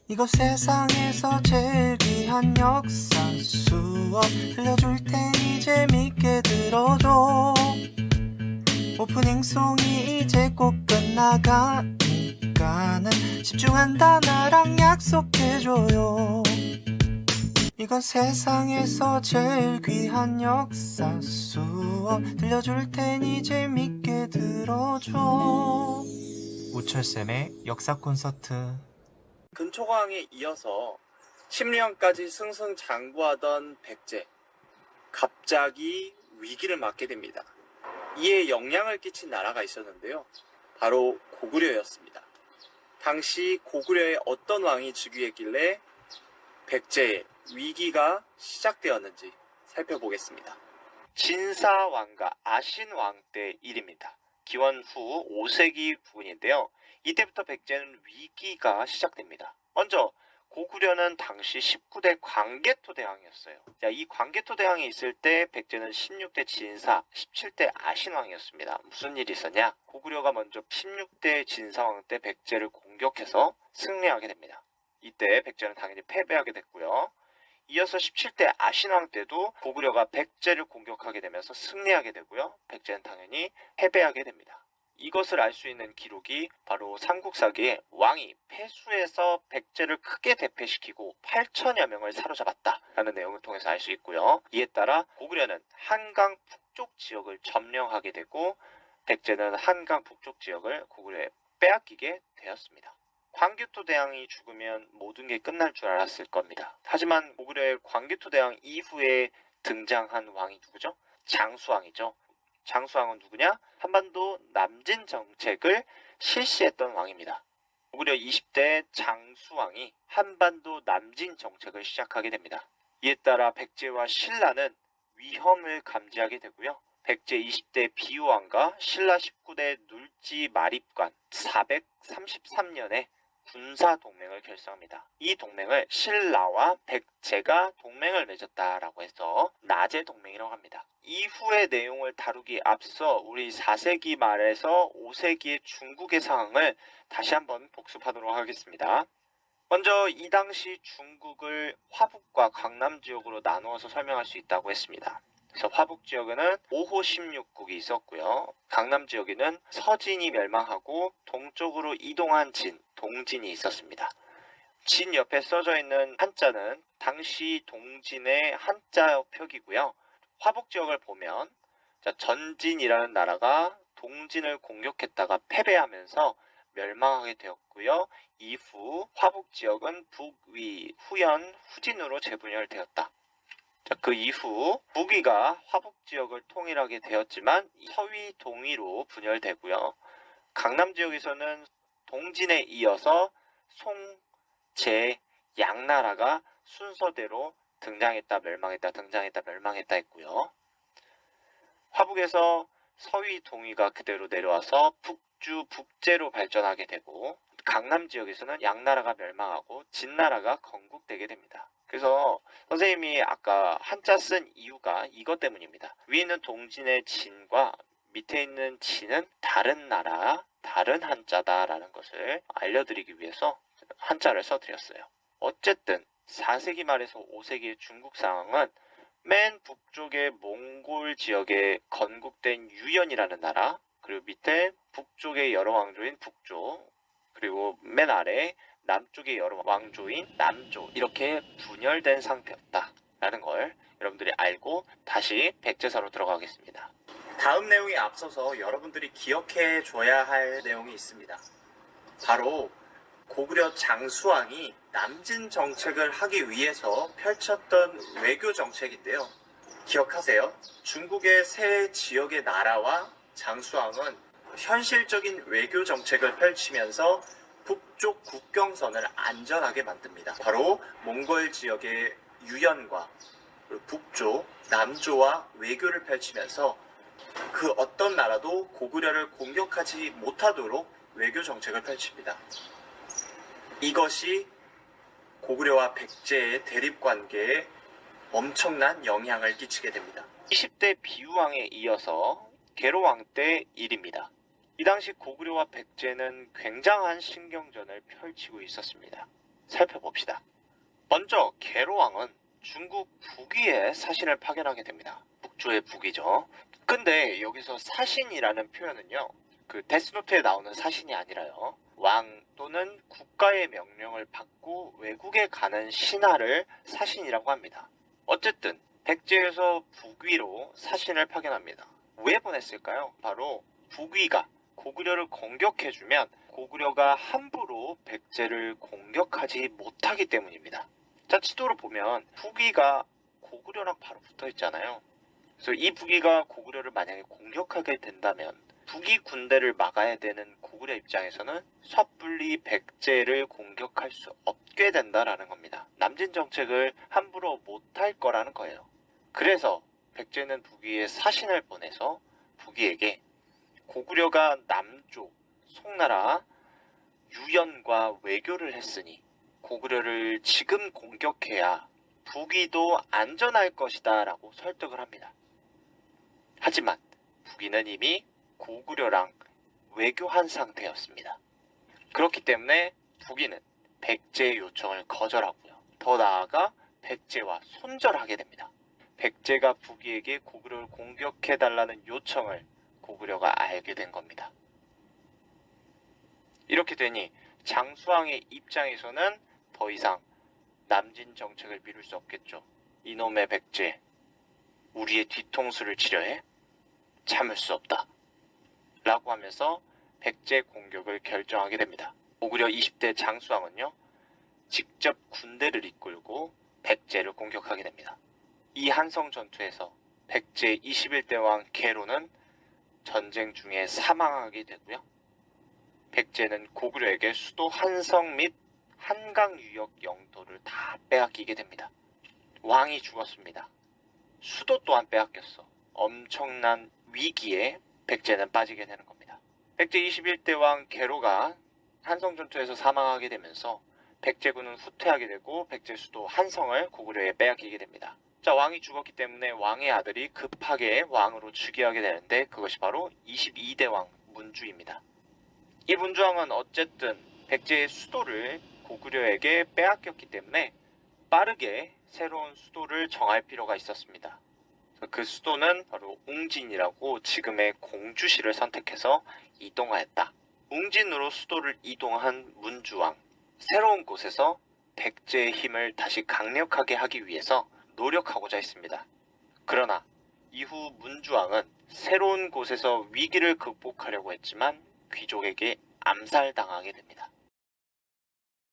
이거 세상에서 제일 귀한 역사 수업 들려줄 테니 재밌게 들어줘. 오프닝송이 이제 꼭 끝나가니까는 집중한다 나랑 약속해줘요. 이거 세상에서 제일 귀한 역사 수업 들려줄 테니 재밌게 들어줘. 우철쌤의 역사 콘서트. 근초광에 이어서 심리학까지 승승장구하던 백제, 갑자기 위기를 맞게 됩니다. 이에 영향을 끼친 나라가 있었는데요. 바로 고구려였습니다. 당시 고구려의 어떤 왕이 즉위했길래 백제의 위기가 시작되었는지 살펴보겠습니다. 진사왕과 아신왕 때 일입니다. 기원 후 5세기 부근인데요. 이때부터 백제는 위기가 시작됩니다. 먼저 고구려는 당시 19대 광개토대왕이었어요. 자, 이 광개토대왕이 있을 때 백제는 16대 진사, 17대 아신왕이었습니다. 무슨 일이 있었냐? 고구려가 먼저 16대 진사왕 때 백제를 공격해서 승리하게 됩니다. 이때 백제는 당연히 패배하게 됐고요. 이어서 17대 아신왕 때도 고구려가 백제를 공격하게 되면서 승리하게 되고요. 백제는 당연히 패배하게 됩니다. 이것을 알 수 있는 기록이 바로 삼국사기에 왕이 패수해서 백제를 크게 대패시키고 8천여 명을 사로잡았다라는 내용을 통해서 알 수 있고요. 이에 따라 고구려는 한강 북쪽 지역을 점령하게 되고 백제는 한강 북쪽 지역을 고구려에 빼앗기게 되었습니다. 광개토대왕이 죽으면 모든 게 끝날 줄 알았을 겁니다. 하지만 고구려의 광개토대왕 이후에 등장한 왕이 누구죠? 장수왕이죠. 장수왕은 누구냐? 한반도 남진 정책을 실시했던 왕입니다. 고구려 20대 장수왕이 한반도 남진 정책을 시작하게 됩니다. 이에 따라 백제와 신라는 위험을 감지하게 되고요. 백제 20대 비우왕과 신라 19대 눌지 마립관 433년에 군사 동맹을 결성합니다. 이 동맹을 신라와 백제가 동맹을 맺었다라고 해서 나제 동맹이라고 합니다. 이후의 내용을 다루기 앞서 우리 4세기 말에서 5세기의 중국의 상황을 다시 한번 복습하도록 하겠습니다. 먼저 이 당시 중국을 화북과 강남 지역으로 나누어서 설명할 수 있다고 했습니다. 그래서 화북 지역에는 5호 16국이 있었고요. 강남 지역에는 서진이 멸망하고 동쪽으로 이동한 진, 동진이 있었습니다. 진 옆에 써져 있는 한자는 당시 동진의 한자 표기고요. 화북 지역을 보면 전진이라는 나라가 동진을 공격했다가 패배하면서 멸망하게 되었고요. 이후 화북 지역은 북위, 후연, 후진으로 재분열되었다. 그 이후 북위가 화북 지역을 통일하게 되었지만 서위, 동위로 분열되고요. 강남 지역에서는 동진에 이어서 송, 제, 양나라가 순서대로 등장했다, 멸망했다, 등장했다, 멸망했다 했고요. 화북에서 서위, 동위가 그대로 내려와서 북주, 북제로 발전하게 되고 강남 지역에서는 양나라가 멸망하고 진나라가 건국되게 됩니다. 그래서 선생님이 아까 한자 쓴 이유가 이것 때문입니다. 위에 있는 동진의 진과 밑에 있는 진은 다른 나라, 다른 한자다라는 것을 알려드리기 위해서 한자를 써드렸어요. 어쨌든 4세기 말에서 5세기의 중국 상황은 맨 북쪽의 몽골 지역에 건국된 유연이라는 나라, 그리고 밑에 북쪽의 여러 왕조인 북조, 그리고 맨 아래 남쪽의 여러 왕조인 남조, 이렇게 분열된 상태였다라는 걸 여러분들이 알고 다시 백제사로 들어가겠습니다. 다음 내용에 앞서서 여러분들이 기억해 줘야 할 내용이 있습니다. 바로 고구려 장수왕이 남진 정책을 하기 위해서 펼쳤던 외교 정책인데요. 기억하세요. 중국의 세 지역의 나라와 장수왕은 현실적인 외교 정책을 펼치면서 북쪽 국경선을 안전하게 만듭니다. 바로 몽골 지역의 유연과 북조, 남조와 외교를 펼치면서 그 어떤 나라도 고구려를 공격하지 못하도록 외교 정책을 펼칩니다. 이것이 고구려와 백제의 대립관계에 엄청난 영향을 끼치게 됩니다. 20대 비우왕에 이어서 계로왕 때 일입니다. 이 당시 고구려와 백제는 굉장한 신경전을 펼치고 있었습니다. 살펴봅시다. 먼저 계로왕은 중국 북위에 사신을 파견하게 됩니다. 북조의 북이죠. 근데 여기서 사신이라는 표현은요, 그 데스노트에 나오는 사신이 아니라요, 왕 또는 국가의 명령을 받고 외국에 가는 신하를 사신이라고 합니다. 어쨌든 백제에서 북위로 사신을 파견합니다. 왜 보냈을까요? 바로 북위가 고구려를 공격해주면 고구려가 함부로 백제를 공격하지 못하기 때문입니다. 자, 지도를 보면 북위가 고구려랑 바로 붙어 있잖아요. 그래서 이 북위가 고구려를 만약에 공격하게 된다면 북위 군대를 막아야 되는 고구려 입장에서는 섣불리 백제를 공격할 수 없게 된다라는 겁니다. 남진 정책을 함부로 못할 거라는 거예요. 그래서 백제는 북위에 사신을 보내서 북위에게 고구려가 남쪽 송나라 유연과 외교를 했으니 고구려를 지금 공격해야 북위도 안전할 것이다 라고 설득을 합니다. 하지만 북위는 이미 고구려랑 외교한 상태였습니다. 그렇기 때문에 북위는 백제의 요청을 거절하고요. 더 나아가 백제와 손절하게 됩니다. 백제가 북위에게 고구려를 공격해달라는 요청을 고구려가 알게 된 겁니다. 이렇게 되니 장수왕의 입장에서는 더 이상 남진 정책을 미룰 수 없겠죠. 이놈의 백제, 우리의 뒤통수를 치려 해? 참을 수 없다. 라고 하면서 백제 공격을 결정하게 됩니다. 고구려 20대 장수왕은요, 직접 군대를 이끌고 백제를 공격하게 됩니다. 이 한성 전투에서 백제 21대 왕 계로는 전쟁 중에 사망하게 되고요. 백제는 고구려에게 수도 한성 및 한강 유역 영토를 다 빼앗기게 됩니다. 왕이 죽었습니다. 수도 또한 빼앗겼어. 엄청난 위기에 백제는 빠지게 되는 겁니다. 백제 21대 왕 계로가 한성 전투에서 사망하게 되면서 백제군은 후퇴하게 되고 백제 수도 한성을 고구려에 빼앗기게 됩니다. 자, 왕이 죽었기 때문에 왕의 아들이 급하게 왕으로 즉위하게 되는데 그것이 바로 22대 왕 문주입니다. 이 문주왕은 어쨌든 백제의 수도를 고구려에게 빼앗겼기 때문에 빠르게 새로운 수도를 정할 필요가 있었습니다. 그 수도는 바로 웅진이라고 지금의 공주시를 선택해서 이동하였다. 웅진으로 수도를 이동한 문주왕, 새로운 곳에서 백제의 힘을 다시 강력하게 하기 위해서 노력하고자 했습니다. 그러나 이후 문주왕은 새로운 곳에서 위기를 극복하려고 했지만 귀족에게 암살당하게 됩니다.